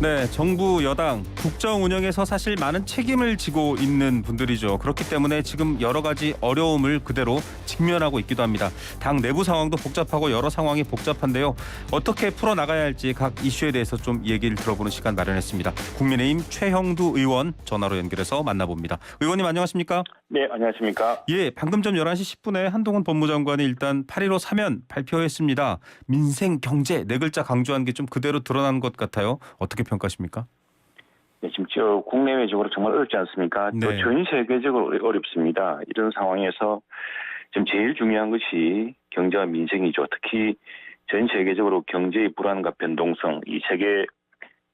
네, 정부 여당 국정 운영에서 사실 많은 책임을 지고 있는 분들이죠. 그렇기 때문에 지금 여러 가지 어려움을 그대로 직면하고 있기도 합니다. 당 내부 상황도 복잡하고 여러 상황이 복잡한데요. 어떻게 풀어나가야 할지 각 이슈에 대해서 좀 얘기를 들어보는 시간 마련했습니다. 국민의힘 최형두 의원 전화로 연결해서 만나봅니다. 의원님 안녕하십니까? 네, 안녕하십니까? 예, 방금 전 11시 10분에 한동훈 법무장관이 일단 8.15 사면 발표했습니다. 민생, 경제 네 글자 강조한 게 좀 그대로 드러난 것 같아요. 어떻게 평가하십니까? 네, 지금 국내외적으로 정말 어렵지 않습니까? 네. 또 전 세계적으로 어렵습니다. 이런 상황에서 지금 제일 중요한 것이 경제와 민생이죠. 특히 전 세계적으로 경제의 불안과 변동성, 이 세계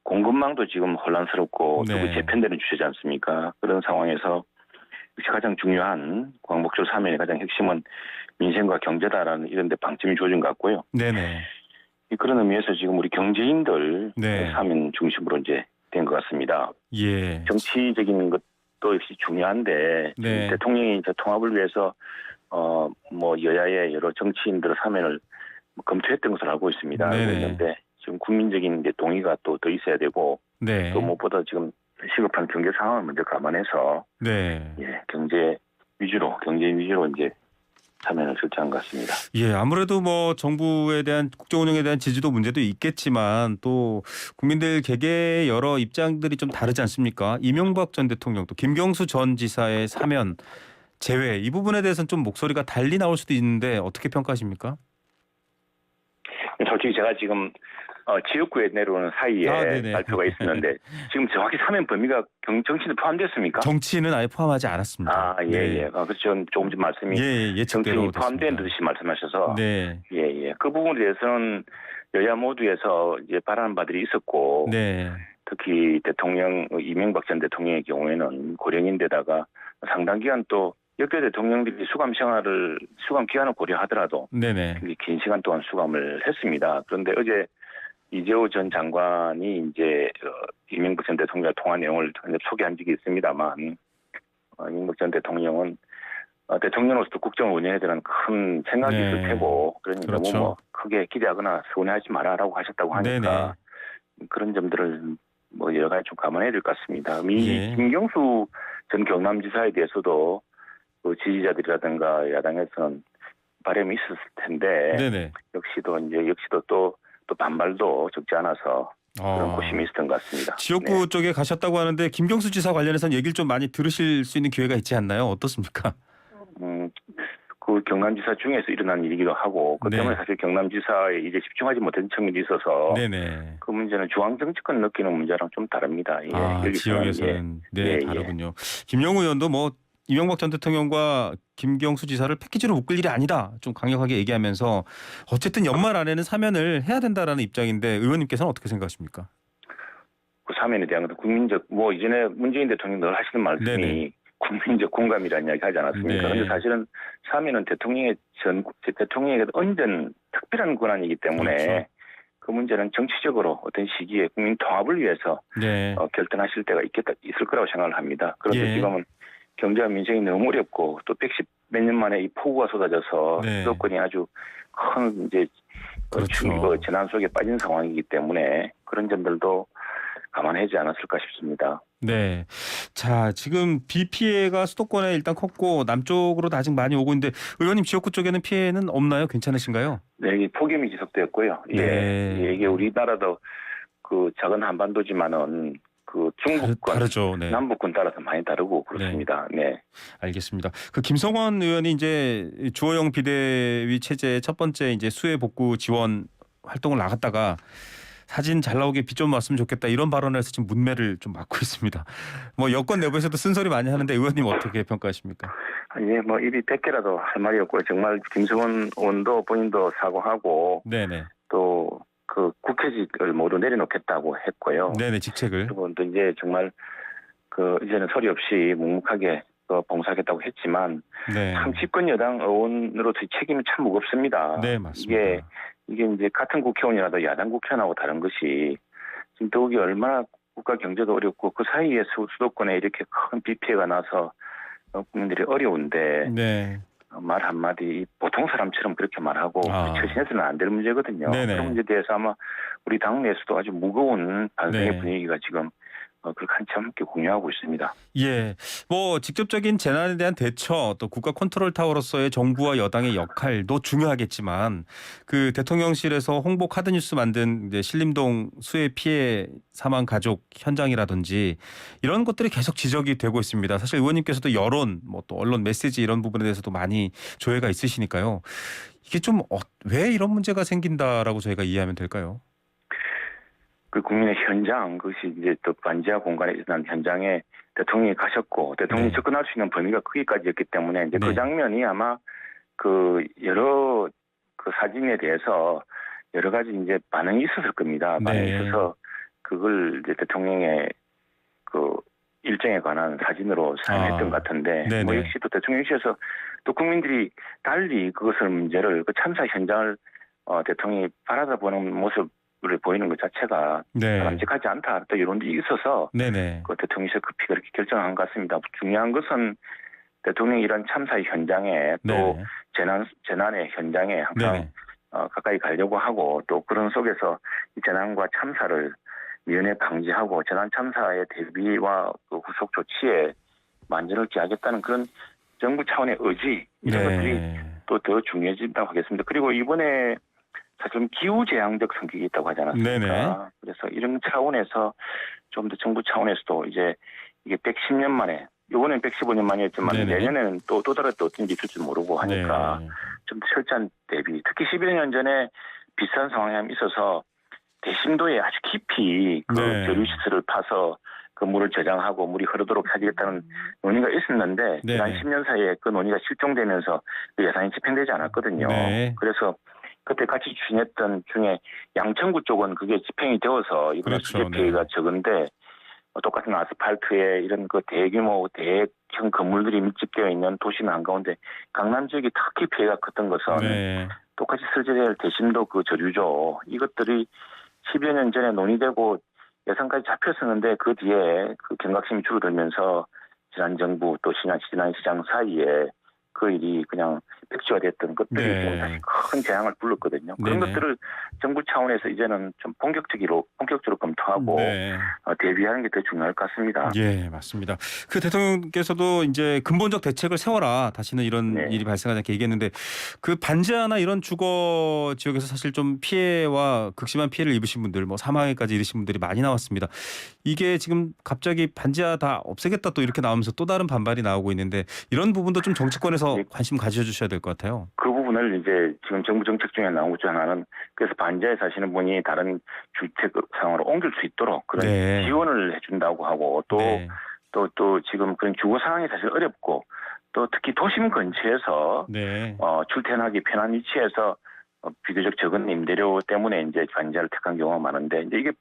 공급망도 지금 혼란스럽고 네. 또 재편되는 주제지 않습니까? 그런 상황에서 역시 가장 중요한 광복절 사면의 가장 핵심은 민생과 경제다라는 이런 데 방점이 주어진 것 같고요. 네네. 그런 의미에서 지금 우리 경제인들 네. 사면 중심으로 이제 된 것 같습니다. 예. 정치적인 것도 역시 중요한데 네. 대통령이 이제 통합을 위해서 여야의 여러 정치인들의 사면을 검토했던 것으로 알고 있습니다. 네네. 알고 있는데 지금 국민적인 이제 동의가 또 더 있어야 되고 네. 또 무엇보다 지금 시급한 경제 상황을 먼저 감안해서 네. 경제 위주로 이제 사면을 설정한 것 같습니다. 예, 아무래도 뭐 정부에 대한 국정 운영에 대한 지지도 문제도 있겠지만 또 국민들 개개의 여러 입장들이 좀 다르지 않습니까? 이명박 전 대통령 또 김경수 전 지사의 사면 제외 이 부분에 대해서는 좀 목소리가 달리 나올 수도 있는데 어떻게 평가하십니까? 솔직히 제가 지금 지역구에 내려오는 사이에 네네. 발표가 있었는데 지금 정확히 사면 범위가 정치도 포함됐습니까? 정치인은 아예 포함하지 않았습니다. 아, 예, 네. 예. 그렇죠. 조금 전 말씀이 예측대로 정치인이 포함된 됐습니다. 듯이 말씀하셔서 네. 예, 예. 그 부분에 대해서는 여야 모두에서 이제 바라는 바들이 있었고 네. 특히 이명박 전 대통령의 경우에는 고령인데다가 상당 기간 또 역대 대통령들이 수감 기간을 고려하더라도 네네. 굉장히 긴 시간 동안 수감을 했습니다. 그런데 어제 이재호 전 장관이 이제 이명박 전 대통령과 통화 내용을 소개한 적이 있습니다만 이명박 전 대통령은 대통령으로서 국정을 운영해야 되는 큰 생각이 네. 있을 테고 그러니 그렇죠. 너무 크게 기대하거나 서운해하지 마라라고 하셨다고 하니까 그런 점들을 여러 가지 좀 감안해야 될 것 같습니다. 예. 김경수 전 경남지사에 대해서도 그 지지자들이라든가 야당에서는 바람이 있었을 텐데 네네. 역시도 또 반발도 적지 않아서 그런 고심이 있었던 것 같습니다. 지역구 네. 쪽에 가셨다고 하는데 김경수 지사 관련해서는 얘기를 좀 많이 들으실 수 있는 기회가 있지 않나요? 어떻습니까? 그 경남지사 중에서 일어난 일이기도 하고 그 때문에 사실 경남지사에 이제 집중하지 못한 측면이 있어서 네네. 그 문제는 중앙정치권 느끼는 문제랑 좀 다릅니다. 예, 여기서는, 지역에서는 예, 다르군요. 김영우 의원도 이명박 전 대통령과 김경수 지사를 패키지로 묶을 일이 아니다. 좀 강력하게 얘기하면서 어쨌든 연말 안에는 사면을 해야 된다라는 입장인데 의원님께서는 어떻게 생각하십니까? 그 사면에 대한 것도 국민적 이전에 문재인 대통령 늘 하시는 말씀이 네네. 국민적 공감이라는 이야기 하지 않았습니까? 그런데 사실은 사면은 대통령에게 온전 특별한 권한이기 때문에 그렇죠. 그 문제는 정치적으로 어떤 시기에 국민 통합을 위해서 결단하실 때가 있을 거라고 생각을 합니다. 그런데 지금은 경제와 민생이 너무 어렵고 또 110 몇 년 만에 이 폭우가 쏟아져서 수도권이 아주 큰 이제 재난 속에 빠진 상황이기 때문에 그런 점들도 감안하지 않았을까 싶습니다. 네. 자, 지금 비 피해가 수도권에 일단 컸고 남쪽으로도 아직 많이 오고 있는데 의원님 지역구 쪽에는 피해는 없나요? 괜찮으신가요? 네, 이 폭염이 지속되었고요. 예, 이게 우리나라도 그 작은 한반도지만은 그 중부권, 다르죠. 네. 남부권 따라서 많이 다르고 그렇습니다. 네. 알겠습니다. 그 김성원 의원이 이제 주호영 비대위 체제 첫 번째 이제 수해 복구 지원 활동을 나갔다가 사진 잘 나오게 비 좀 왔으면 좋겠다 이런 발언을 해서 지금 문매를 좀 막고 있습니다. 여권 내부에서도 쓴소리 많이 하는데 의원님 어떻게 평가하십니까? 예, 입이 100개라도 할 말이 없고요. 정말 김성원 의원도 본인도 사과하고 네네. 또 그 국회직을 모두 내려놓겠다고 했고요. 네네, 직책을. 그리고 또 이제 정말 이제는 소리 없이 묵묵하게 봉사하겠다고 했지만 참 집권 여당 의원으로서의 책임이 참 무겁습니다. 네, 맞습니다. 이게 이제 같은 국회의원이라도 야당 국회의원하고 다른 것이 지금 더욱이 얼마나 국가 경제도 어렵고 그 사이에 수도권에 이렇게 큰 비 피해가 나서 국민들이 어려운데 말 한마디 보통 사람처럼 그렇게 말하고 처신해서는 안 될 문제거든요. 그런 문제에 대해서 아마 우리 당내에서도 아주 무거운 반성의 네. 분위기가 지금 그걸 한참 함께 공유하고 있습니다. 예, 뭐 직접적인 재난에 대한 대처 또 국가 컨트롤 타워로서의 정부와 여당의 역할도 중요하겠지만 그 대통령실에서 홍보 카드 뉴스 만든 이제 신림동 수해 피해 사망 가족 현장이라든지 이런 것들이 계속 지적이 되고 있습니다. 사실 의원님께서도 여론 뭐 또 언론 메시지 이런 부분에 대해서도 많이 조회가 있으시니까요. 이게 좀 왜 이런 문제가 생긴다라고 저희가 이해하면 될까요? 그 국민의 현장, 그것이 이제 또 반지하 공간에 일어난 현장에 대통령이 가셨고 대통령이 네. 접근할 수 있는 범위가 거기까지였기 때문에 이제 그 네. 장면이 아마 그 여러 그 사진에 대해서 여러 가지 이제 반응이 있었을 겁니다. 반응이 네. 있어서 그걸 이제 대통령의 그 일정에 관한 사진으로 사용했던 것 같은데 네네. 뭐 역시 또 대통령실에서 또 국민들이 달리 그것을 문제를 그 참사 현장을 대통령이 바라다보는 모습을 보이는 것 자체가 네. 바람직하지 않다 또 이런 게 있어서 네네. 그 대통령실에서 급히 그렇게 결정한 것 같습니다. 중요한 것은 대통령이 이런 참사의 현장에 또 네네. 재난의 현장에 항상 네네. 가까이 가려고 하고 또 그런 속에서 이 재난과 참사를 미연에 방지하고 재난 참사의 대비와 그 후속 조치에 만전을 기하겠다는 그런 정부 차원의 의지 이런 것들이 또 더 중요해진다고 하겠습니다. 그리고 이번에 사실 기후재앙적 성격이 있다고 하지 않았습니까? 네네. 그래서 이런 차원에서 좀 더 정부 차원에서도 이제 이게 110년 만에 이번엔 115년 만이었지만 네네. 내년에는 또 다른 또 어떤 일이 있을지 모르고 하니까 네. 좀 더 철저한 대비 특히 11년 전에 비슷한 상황이 있어서 대심도에 아주 깊이 그 네. 저류시설을 파서 그 물을 저장하고 물이 흐르도록 하겠다는 논의가 있었는데 네네. 지난 10년 사이에 그 논의가 실종되면서 그 예산이 집행되지 않았거든요. 네. 그래서 그때 같이 추진했던 중에 양천구 쪽은 그게 집행이 되어서 이번에 그렇죠. 수재 피해가 적은데 똑같은 아스팔트에 이런 그 대규모 대형 건물들이 밀집되어 있는 도시는 한가운데 강남 지역이 특히 피해가 컸던 것은 네. 똑같이 설계될 될 대심도 그 저류조 이것들이 10여 년 전에 논의되고 예산까지 잡혔었는데 그 뒤에 그 경각심이 줄어들면서 지난 정부 또 지난 시장 사이에 그 일이 그냥 백지화됐던 것들이 네. 지금 다시 큰 재앙을 불렀거든요. 그런 네네. 것들을 정부 차원에서 이제는 좀 본격적으로 검토하고 네. 대비하는 게 더 중요할 것 같습니다. 예, 맞습니다. 그 대통령께서도 이제 근본적 대책을 세워라. 다시는 이런 네. 일이 발생하지 않게 얘기했는데 그 반지하나 이런 주거 지역에서 사실 좀 피해와 극심한 피해를 입으신 분들, 뭐 사망에까지 이르신 분들이 많이 나왔습니다. 이게 지금 갑자기 반지하 다 없애겠다 또 이렇게 나오면서 또 다른 반발이 나오고 있는데 이런 부분도 좀 정치권에서 네. 관심 가져주셔야 될 것 같아요. 그 부분을 이제 지금 정부 정책 중에 나온 것 중 하나는 그래서 반지하에 사시는 분이 다른 주택 상황으로 옮길 수 있도록 그런 네. 지원을 해준다고 하고 네. 또 지금 그런 주거 상황이 사실 어렵고 또 특히 도심 근처에서 네. 출퇴근하기 편한 위치에서 비교적 적은 임대료 때문에 이제 반지하를 택한 경우가 많은데 이제 이게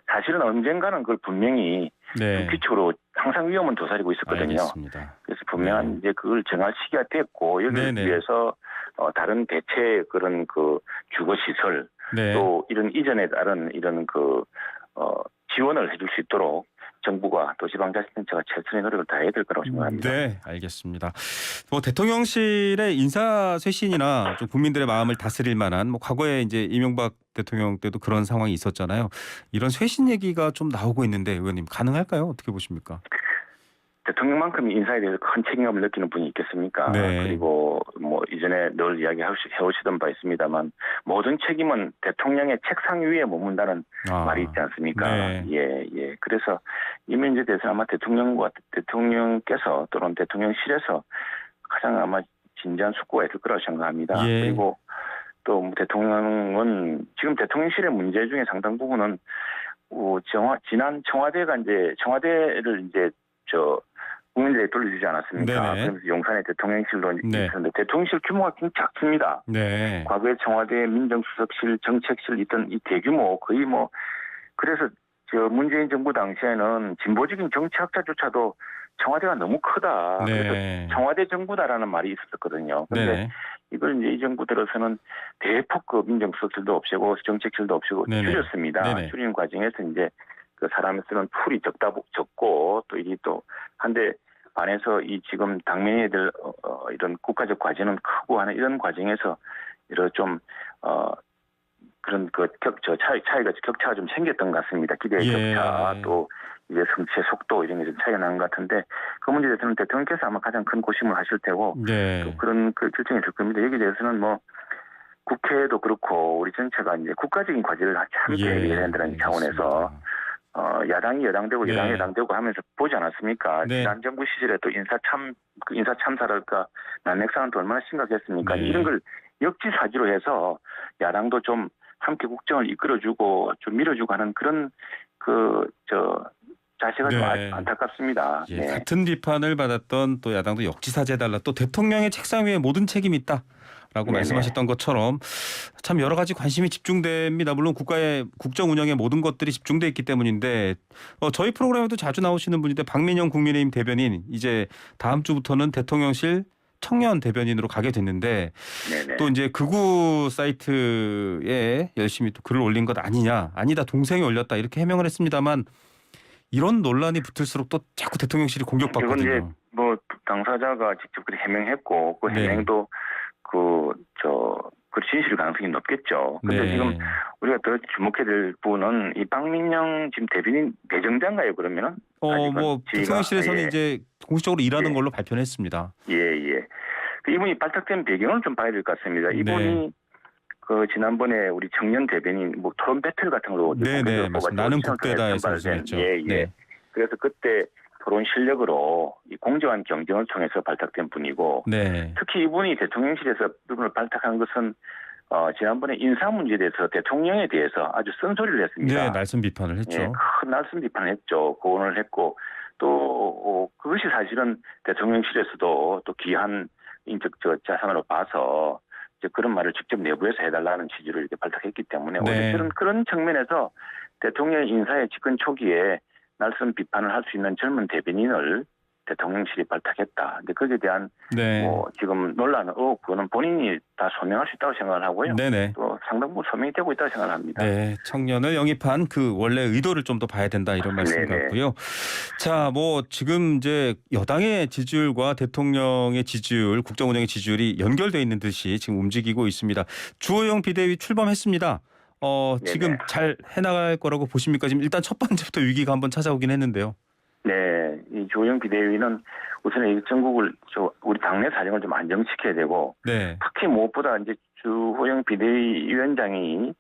사실은 언젠가는 그걸 분명히 네. 규칙으로 항상 위험은 도사리고 있었거든요. 알겠습니다. 그래서 분명한 이제 그걸 정할 시기가 됐고 여기를 네네. 위해서 다른 대체 그런 그 주거 시설 네. 또 이런 이전에 따른 이런 그 지원을 해줄 수 있도록 정부가 또 지방자치단체가 최선의 노력을 다해야 될 거라고 생각합니다. 네, 알겠습니다. 뭐 대통령실의 인사 쇄신이나 좀 국민들의 마음을 다스릴 만한 뭐 과거에 이제 이명박 대통령 때도 그런 상황이 있었잖아요. 이런 쇄신 얘기가 좀 나오고 있는데 의원님 가능할까요? 어떻게 보십니까? 대통령만큼 인사에 대해서 큰 책임감을 느끼는 분이 있겠습니까? 네. 그리고 뭐 이전에 늘 이야기해오시던 바 있습니다만 모든 책임은 대통령의 책상 위에 머문다는 말이 있지 않습니까? 네. 예. 그래서 이 문제에 대해서 아마 대통령께서 또는 대통령실에서 가장 아마 진지한 숙고가 있을 거라고 생각합니다. 예. 그리고 또 대통령은 지금 대통령실의 문제 중에 상당 부분은 지난 청와대를 이제 국민들에게 돌려주지 않았습니까? 네네. 그러면서 용산에 대통령실로 네. 있었는데 대통령실 규모가 굉장히 작습니다. 네. 과거에 청와대 민정수석실, 정책실 있던 이 대규모 거의 뭐 그래서 문재인 정부 당시에는 진보적인 정치학자조차도 청와대가 너무 크다. 네. 그래서 청와대 정부다라는 말이 있었거든요. 그런데 네네. 이걸 이제 이 정부 들어서는 대폭 그 민정수석실도 없애고 정책실도 없애고 네네. 줄였습니다. 네네. 줄이는 과정에서 이제 그 사람이 쓰는 풀이 적고 또 이게 또 한데 반해서 이 지금 당면해야 될 이런 국가적 과제는 크고 하는 이런 과정에서 이런 좀 그런 차이가 격차가 좀 생겼던 것 같습니다. 기대의 격차 또 이제 성취의 속도 이런 게 좀 차이가 나는 것 같은데 그 문제에 대해서는 대통령께서 아마 가장 큰 고심을 하실 테고 또 그런 결정이 있을 겁니다. 여기에 대해서는 뭐 국회도 그렇고 우리 전체가 이제 국가적인 과제를 함께 해결해야 된다는 차원에서 야당이 여당되고 여당이 여당되고 하면서 보지 않았습니까? 지난 정부 시절에 또 인사 참사랄까 난맥상은 또 얼마나 심각했습니까? 이런 걸 역지사지로 해서 야당도 좀 함께 국정을 이끌어주고 좀 밀어주고 하는 그런 자세가 좀 안타깝습니다. 같은 비판을 받았던 또 야당도 역지사지해달라. 또 대통령의 책상 위에 모든 책임이 있다라고 말씀하셨던 것처럼 참 여러 가지 관심이 집중됩니다. 물론 국가의 국정 운영에 모든 것들이 집중돼 있기 때문인데 저희 프로그램에도 자주 나오시는 분인데 박민영 국민의힘 대변인 이제 다음 주부터는 대통령실 청년 대변인으로 가게 됐는데 또 이제 극우 사이트에 열심히 또 글을 올린 것 아니다 동생이 올렸다 이렇게 해명을 했습니다만 이런 논란이 붙을수록 또 자꾸 대통령실이 공격받거든요. 이건 이제 뭐 당사자가 직접 그렇게 해명했고 그 해명도 그 진실 가능성이 높겠죠. 근데 지금 우리가 더 주목해야 될 부분은 이 박민영 지금 대변인 내정자인가요 그러면은? 뭐 대통령실에서는 이제 공식적으로 일하는 걸로 발표를 했습니다. 이분이 발탁된 배경을 좀 봐야 될 것 같습니다. 이분이 그 지난번에 우리 청년 대변인 뭐 토론 배틀 같은 걸로 맞습니다. 나는 국대다에서 우승했죠. 그래서 그때 토론 실력으로 이 공정한 경쟁을 통해서 발탁된 분이고 특히 이분이 대통령실에서 이분을 발탁한 것은 지난번에 인사 문제에 대해서 대통령에 대해서 아주 쓴소리를 했습니다. 날선 비판을 했죠. 큰 날선 비판을 했죠. 고언을 했고 또 그것이 사실은 대통령실에서도 또 귀한 인적 자산으로 봐서 이제 그런 말을 직접 내부에서 해달라는 취지로 이렇게 발탁했기 때문에 그런 측면에서 대통령 인사의 집권 초기에 날선 비판을 할 수 있는 젊은 대변인을 대통령실이 발탁했다. 근데 거기에 대한 뭐 지금 논란은 그거는 본인이 다 소명할 수 있다고 생각을 하고요. 또 상당 부분 소명이 되고 있다고 생각을 합니다. 청년을 영입한 그 원래 의도를 좀 더 봐야 된다 이런 말씀 같고요. 자, 뭐 지금 이제 여당의 지지율과 대통령의 지지율, 국정 운영의 지지율이 연결돼 있는 듯이 지금 움직이고 있습니다. 주호영 비대위 출범했습니다. 지금 잘 해나갈 거라고 보십니까? 지금 일단 첫 번째부터 위기가 한번 찾아오긴 했는데요. 이 주호영 비대위는 우선 이 전국을 우리 당내 사정을 좀 안정시켜야 되고 특히 무엇보다 이제 주호영 비대위원장이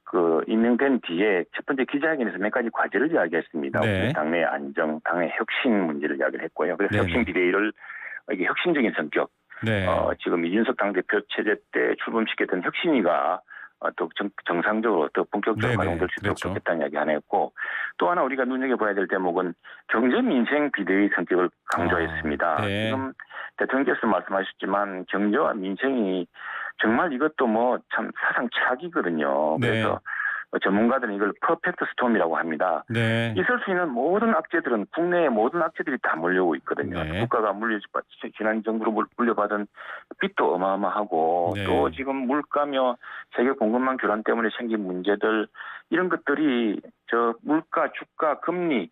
그 임명된 뒤에 첫 번째 기자회견에서 몇 가지 과제를 이야기했습니다. 당내 안정, 당내 혁신 문제를 이야기를 했고요. 그래서 혁신 비대위를 이게 혁신적인 성격, 지금 이준석 당대표 체제 때 출범시켰던 혁신위가 또 정상적으로 또 본격적으로 활용될 수 있도록 좋겠다는 이야기 하나 했고 또 하나 우리가 눈여겨봐야 될 대목은 경제민생 비대위 성격을 강조했습니다. 지금 대통령께서 말씀하셨지만 경제와 민생이 정말 이것도 뭐 참 사상 차기거든요. 그래서 전문가들은 이걸 퍼펙트 스톰이라고 합니다. 있을 수 있는 모든 악재들은 국내의 모든 악재들이 다 몰려오고 있거든요. 국가가 지난 정부로 물려받은 빚도 어마어마하고 또 지금 물가며 세계 공급망 교란 때문에 생긴 문제들 이런 것들이 물가, 주가, 금리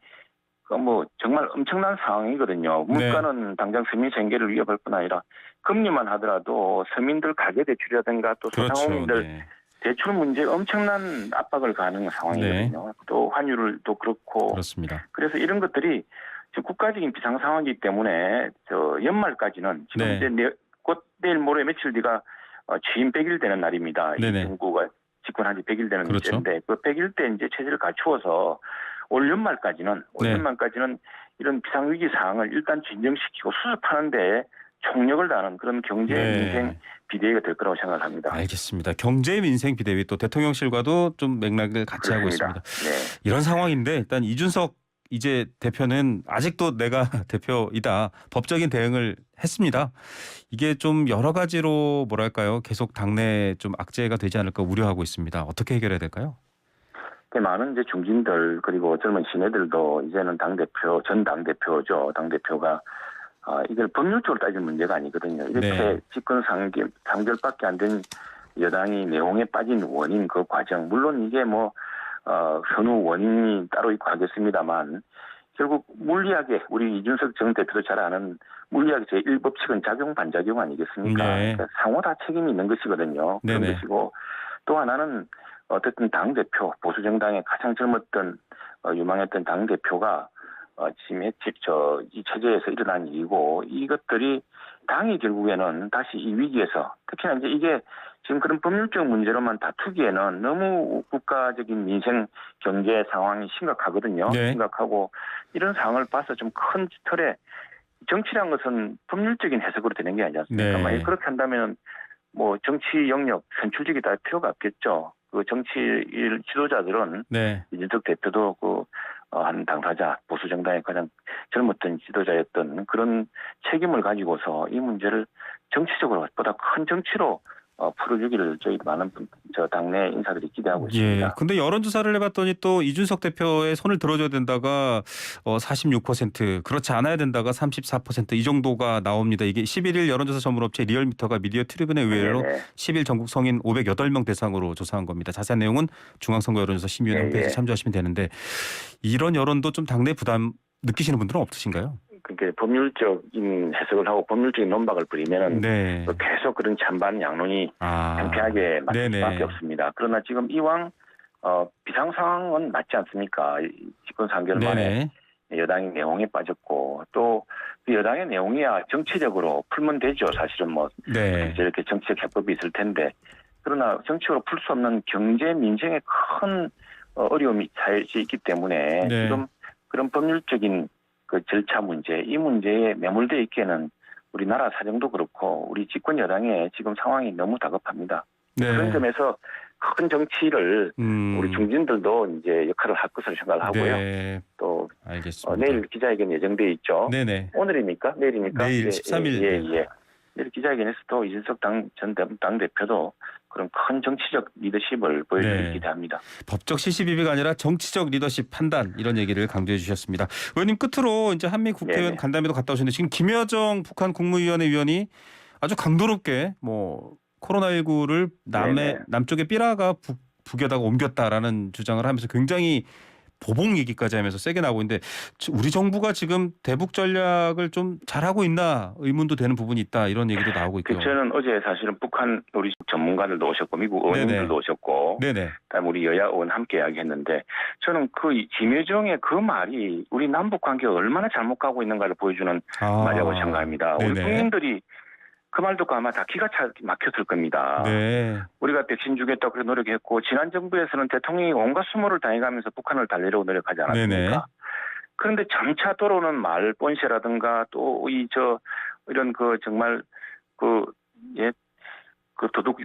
뭐 정말 엄청난 상황이거든요. 물가는 당장 서민 생계를 위협할 뿐 아니라 금리만 하더라도 서민들 가계 대출이라든가 또 소상공인들 대출 문제에 엄청난 압박을 가하는 상황이거든요. 또 환율도 그렇고. 그렇습니다. 그래서 이런 것들이 지금 국가적인 비상 상황이기 때문에 연말까지는 지금 이제 곧 내일 모레 며칠 뒤가 취임 100일 되는 날입니다. 이 정부가 집권한 지 100일 되는 문제인데 그 100일 때 이제 체제를 갖추어서 올 연말까지는 이런 비상 위기 상황을 일단 진정시키고 수습하는데 총력을 다하는 그런 경제 민생 비대위가 될 거라고 생각을 합니다. 알겠습니다. 경제 민생 비대위 또 대통령실과도 좀 맥락을 같이 하고 있습니다. 이런 상황인데 일단 이준석 이제 대표는 아직도 내가 대표이다. 법적인 대응을 했습니다. 이게 좀 여러 가지로 뭐랄까요? 계속 당내에 좀 악재가 되지 않을까 우려하고 있습니다. 어떻게 해결해야 될까요? 많은 이제 중진들 그리고 젊은 시민들도 이제는 전 당대표죠. 당대표가 이걸 법률적으로 따질 문제가 아니거든요. 이렇게 집권 3개월밖에 안 된 여당이 내홍에 빠진 원인 그 과정 물론 이게 뭐 선후 원인이 따로 있고 하겠습니다만 결국 물리학에 우리 이준석 전 대표도 잘 아는 물리학의 제1법칙은 작용 반작용 아니겠습니까? 그러니까 상호 다 책임이 있는 것이거든요. 그런 것이고 또 하나는 어쨌든 당대표, 보수정당의 가장 젊었던 유망했던 당대표가 지금 이 체제에서 일어난 일이고 이것들이 당이 결국에는 다시 이 위기에서 특히나 이제 이게 지금 그런 법률적 문제로만 다투기에는 너무 국가적인 민생 경제 상황이 심각하거든요. 네. 심각하고 이런 상황을 봐서 좀 큰 틀에 정치란 것은 법률적인 해석으로 되는 게 아니지 않습니까? 네. 만약 그렇게 한다면 뭐 정치 영역 선출직이 다 필요가 없겠죠. 그 정치 지도자들은 네. 이준석 대표도 한 당사자 보수 정당의 가장 젊었던 지도자였던 그런 책임을 가지고서 이 문제를 정치적으로 보다 큰 정치로 풀어주기를 저희 많은 당내 인사들이 기대하고 있습니다. 예. 근데 여론조사를 해봤더니 또 이준석 대표의 손을 들어줘야 된다가 46%, 그렇지 않아야 된다가 34% 이 정도가 나옵니다. 이게 11일 여론조사 전문업체 리얼미터가 미디어 트리뷴에 의뢰로 10일 전국 성인 508명 대상으로 조사한 겁니다. 자세한 내용은 중앙선거 여론조사 심의위원 홈페이지 참조하시면 되는데 이런 여론도 좀 당내 부담 느끼시는 분들은 없으신가요? 그게 법률적인 해석을 하고 법률적인 논박을 벌이면은 네. 계속 그런 찬반 양론이 팽팽하게 맞을 수밖에 없습니다. 그러나 지금 이왕 비상 상황은 맞지 않습니까? 집권 3개월 만에 여당이 내홍에 빠졌고 또 그 여당의 내용이야 정치적으로 풀면 되죠. 사실은 뭐 이렇게 정치적 해법이 있을 텐데 그러나 정치적으로 풀 수 없는 경제 민생에 큰 어려움이 사실이 있기 때문에 지금 그런 법률적인 그 절차 문제, 이 문제에 매몰되어 있기에는 우리나라 사정도 그렇고 우리 집권 여당의 지금 상황이 너무 다급합니다. 그런 점에서 큰 정치를 우리 중진들도 이제 역할을 할 것으로 생각을 하고요. 또 알겠습니다. 내일 기자회견 예정돼 있죠. 오늘입니까? 내일입니까? 내일 13일. 예. 내일 기자회견에서도 이준석 전 당대표도 그런 큰 정치적 리더십을 보여주길 기대합니다. 법적 시시비비가 아니라 정치적 리더십 판단 이런 얘기를 강조해 주셨습니다. 의원님 끝으로 이제 한미 국회의원 간담회도 갔다 오셨는데 지금 김여정 북한 국무위원회 위원이 아주 강도롭게 뭐 코로나19를 남쪽의 삐라가 북에다가 옮겼다라는 주장을 하면서 굉장히 보복 얘기까지 하면서 세게 나오고 있는데 우리 정부가 지금 대북 전략을 좀 잘하고 있나 의문도 되는 부분이 있다 이런 얘기도 나오고 있고요. 저는 어제 사실은 북한 우리 전문가들도 오셨고 미국 의원님들도 오셨고 그다음에 우리 여야 의원 함께 이야기했는데 저는 그 김여정의 그 말이 우리 남북 관계가 얼마나 잘못 가고 있는가를 보여주는 말이라고 생각합니다. 우리 국민들이 그 말 듣고 아마 다 기가 막혔을 겁니다. 우리가 백신 주겠다고 그렇게 노력했고 지난 정부에서는 대통령이 온갖 수모를 당해가면서 북한을 달래려고 노력하지 않았습니까? 그런데 점차 돌아오는 말 본세라든가 또 이런 정말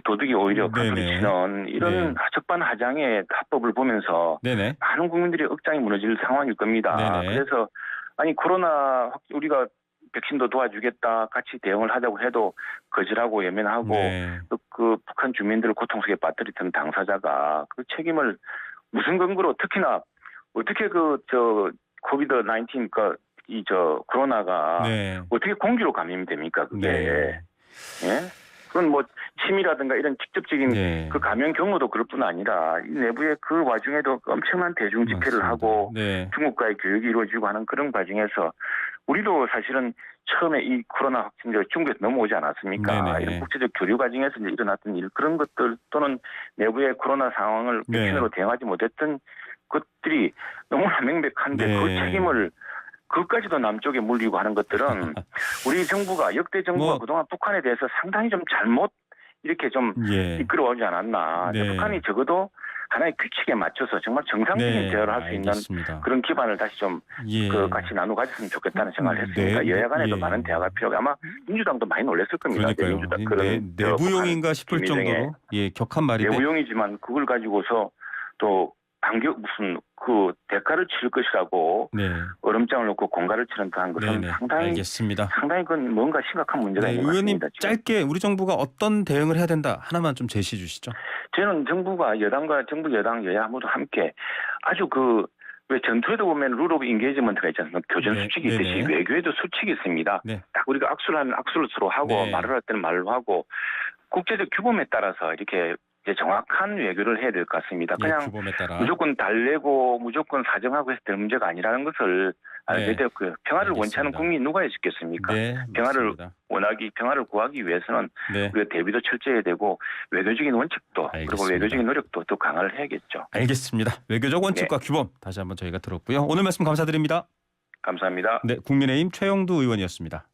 도둑이 오히려 가두리치는 이런 적반하장의 합법을 보면서 많은 국민들이 억장이 무너질 상황일 겁니다. 그래서 코로나 우리가 백신도 도와주겠다, 같이 대응을 하자고 해도 거절하고 외면하고 그 북한 주민들을 고통 속에 빠뜨리던 당사자가 그 책임을 무슨 근거로 특히나 어떻게 코비드-19 코로나가 어떻게 공기로 감염이 됩니까? 그게 그건 뭐 침이라든가 이런 직접적인 그 감염 경우도 그럴 뿐 아니라 이 내부의 그 와중에도 엄청난 대중 집회를 하고 중국과의 교육이 이루어지고 하는 그런 과정에서 우리도 사실은 처음에 이 코로나 확진자가 중국에서 넘어오지 않았습니까? 이런 국제적 교류 과정에서 이제 일어났던 그런 것들 또는 내부의 코로나 상황을 백신으로 대응하지 못했던 것들이 너무나 명백한데 그 책임을 그것까지도 남쪽에 물리고 하는 것들은 우리 정부가 역대 정부가 그동안 북한에 대해서 상당히 좀 잘못 이렇게 좀 이끌어오지 않았나. 북한이 적어도 하나의 규칙에 맞춰서 정말 정상적인 대화를 할 수 있는 그런 기반을 다시 좀 같이 나누어 가졌으면 좋겠다는 생각을 했습니다. 여야 간에도 많은 대화가 필요하고 아마 민주당도 많이 놀랐을 겁니다. 내부용인가 싶을 정도로 격한 말인데. 내부용이지만 그걸 가지고서 또 무슨 그 대가를 치를 것이라고 얼음장을 놓고 공갈을 치는 듯한 것은 상당히 그건 뭔가 심각한 문제가 있는 것 의원님 같습니다. 짧게 우리 정부가 어떤 대응을 해야 된다 하나만 좀 제시해 주시죠. 저는 정부가 정부 여당 여야 모두 함께 아주 왜 전투에도 보면 룰 오브 인게이지먼트가 있지 않습니까? 교전 수칙이 있듯이 외교에도 수칙이 있습니다. 딱 우리가 악수를 하면 악수를 서로 하고 말을 할 때는 말로 하고 국제적 규범에 따라서 이렇게 이제 정확한 외교를 해야 될 것 같습니다. 그냥 무조건 달래고 무조건 사정하고 해서 될 문제가 아니라는 것을 알게 되었고요. 평화를 원치 않는 국민이 누가 해주겠습니까? 평화를 워낙 이 평화를 구하기 위해서는 네. 우리가 대비도 철저해야 되고 외교적인 원칙도 알겠습니다. 그리고 외교적인 노력도 더 강화를 해야겠죠. 알겠습니다. 외교적 원칙과 규범 다시 한번 저희가 들었고요. 오늘 말씀 감사드립니다. 감사합니다. 네, 국민의힘 최영두 의원이었습니다.